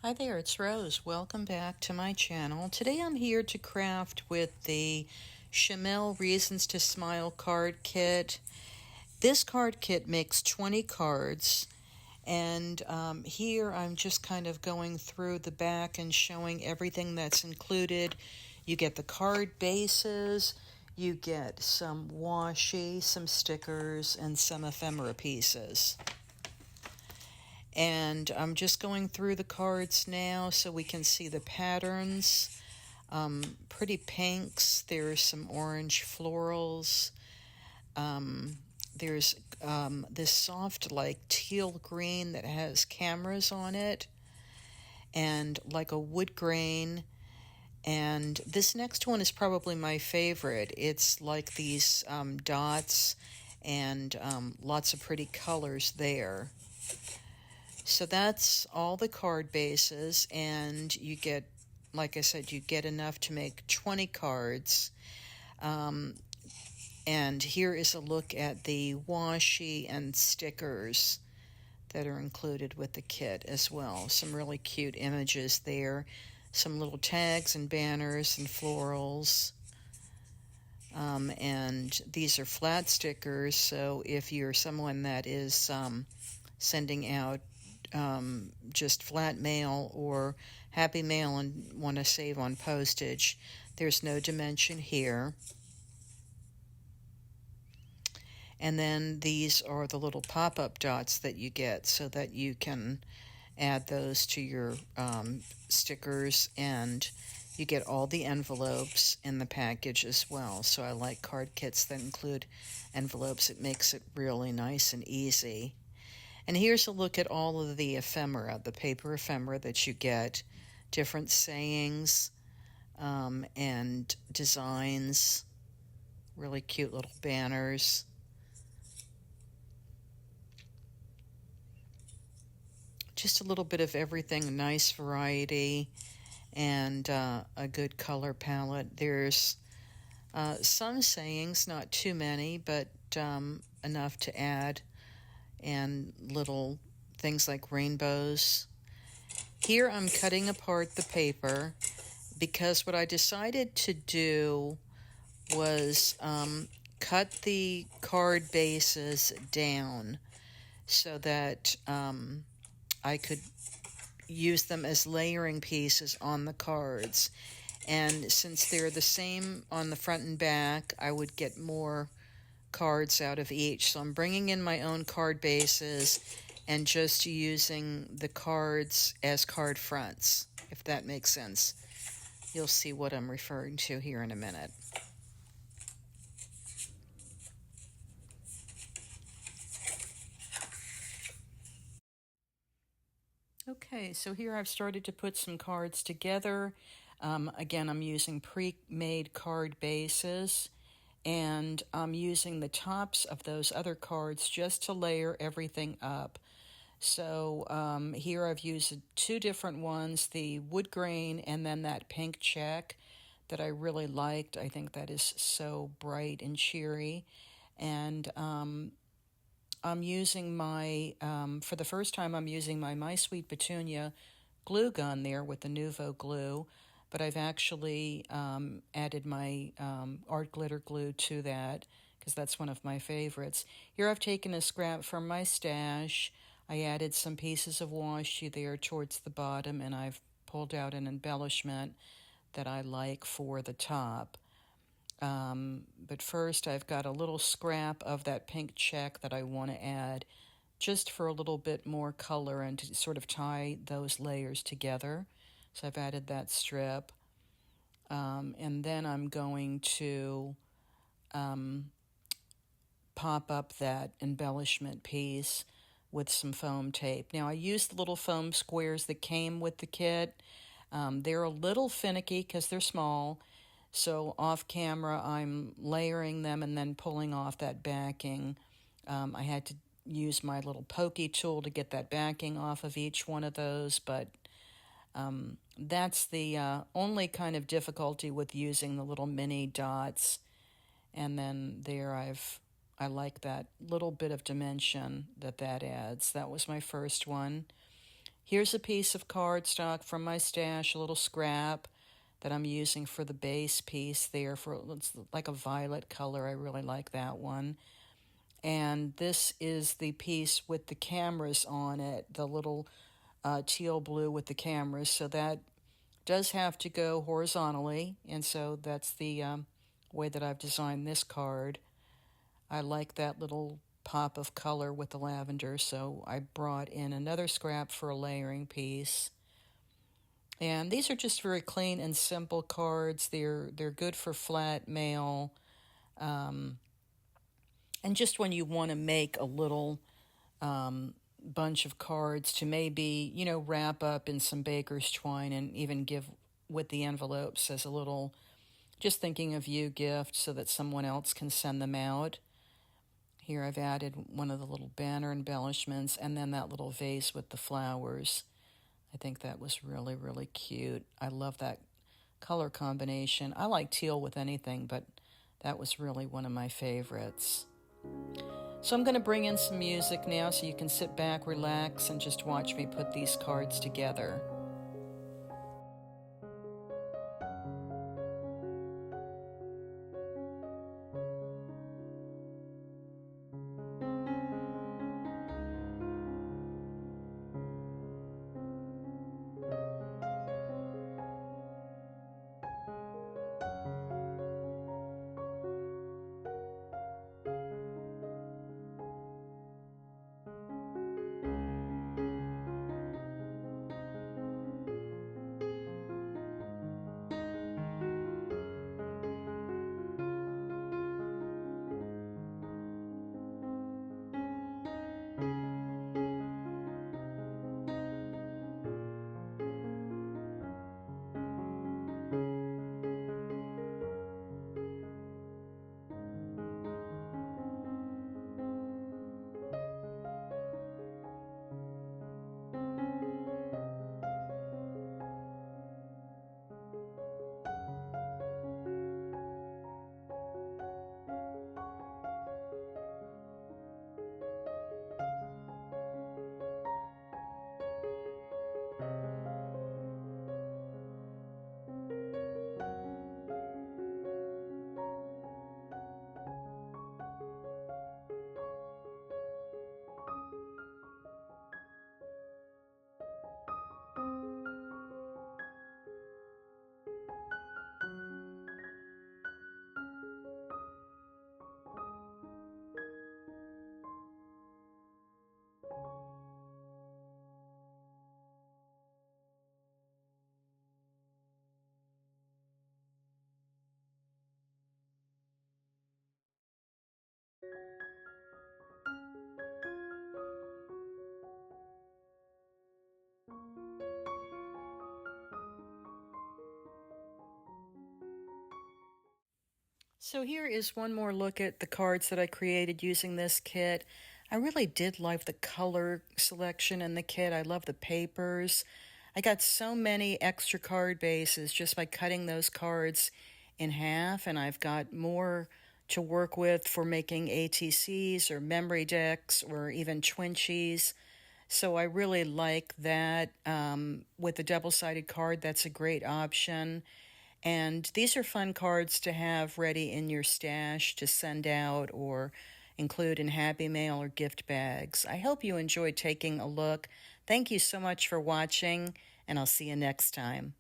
Hi there, it's Rose. Welcome back to my channel. Today I'm here to craft with the Shimelle Reasons to Smile card kit. This card kit makes 20 cards, and here I'm just kind of going through the back and showing everything that's included. You get the card bases, you get some washi, some stickers, and some ephemera pieces. And I'm just going through the cards now so we can see the patterns. Pretty pinks. There's some orange florals. There's this soft, like teal green that has cameras on it, and like a wood grain. And this next one is probably my favorite. It's like these dots and lots of pretty colors there. So that's all the card bases, and you get, like I said, you get enough to make 20 cards. And here is a look at the washi and stickers that are included with the kit as well. Some really cute images there. Some little tags and banners and florals. And these are flat stickers, so if you're someone that is sending out just flat mail or happy mail and want to save on postage, there's no dimension here. And then these are the little pop-up dots that you get so that you can add those to your stickers, and you get all the envelopes in the package as well. So I like card kits that include envelopes. It makes it really nice and easy. And here's a look at all of the ephemera, the paper ephemera that you get, different sayings and designs, really cute little banners. Just a little bit of everything, a nice variety, and a good color palette. There's some sayings, not too many, but enough to add, and little things like rainbows. Here I'm cutting apart the paper because what I decided to do was cut the card bases down so that I could use them as layering pieces on the cards. And since they're the same on the front and back, I would get more cards out of each. So I'm bringing in my own card bases and just using the cards as card fronts, if that makes sense. You'll see what I'm referring to here in a minute. Okay, so here I've started to put some cards together. Again, I'm using pre-made card bases, and I'm using the tops of those other cards just to layer everything up. So here I've used two different ones, the wood grain and then that pink check that I really liked. I think that is so bright and cheery. And I'm using my, for the first time, I'm using my Sweet Petunia glue gun there with the Nuvo glue, but I've actually added my art glitter glue to that because that's one of my favorites. Here I've taken a scrap from my stash. I added some pieces of washi there towards the bottom, and I've pulled out an embellishment that I like for the top. But first I've got a little scrap of that pink check that I want to add just for a little bit more color and to sort of tie those layers together. So I've added that strip. And then I'm going to pop up that embellishment piece with some foam tape. Now I used the little foam squares that came with the kit. They're a little finicky because they're small. So off camera, I'm layering them and then pulling off that backing. I had to use my little pokey tool to get that backing off of each one of those, but that's the only kind of difficulty with using the little mini dots. And then there I like that little bit of dimension that adds. That was my first one. Here's a piece of cardstock from my stash, a little scrap that I'm using for the base piece there. It's like a violet color. I really like that one. And this is the piece with the cameras on it, the little teal blue with the cameras. So that does have to go horizontally, and so that's the way that I've designed this card. I like that little pop of color with the lavender, so I brought in another scrap for a layering piece. And these are just very clean and simple cards. They're good for flat mail, um, and just when you want to make a little bunch of cards to maybe wrap up in some baker's twine and even give with the envelopes as a little just thinking of you gift so that someone else can send them out. Here I've added one of the little banner embellishments and then that little vase with the flowers. I think that was really, really cute. I love that color combination. I like teal with anything, but that was really one of my favorites. So I'm going to bring in some music now so you can sit back, relax, and just watch me put these cards together. So here is one more look at the cards that I created using this kit. I really did love the color selection in the kit. I love the papers. I got so many extra card bases just by cutting those cards in half, and I've got more to work with for making ATCs or memory decks or even Twinchies. So I really like that. With the double-sided card, that's a great option. And these are fun cards to have ready in your stash to send out or include in Happy Mail or gift bags. I hope you enjoyed taking a look. Thank you so much for watching, and I'll see you next time.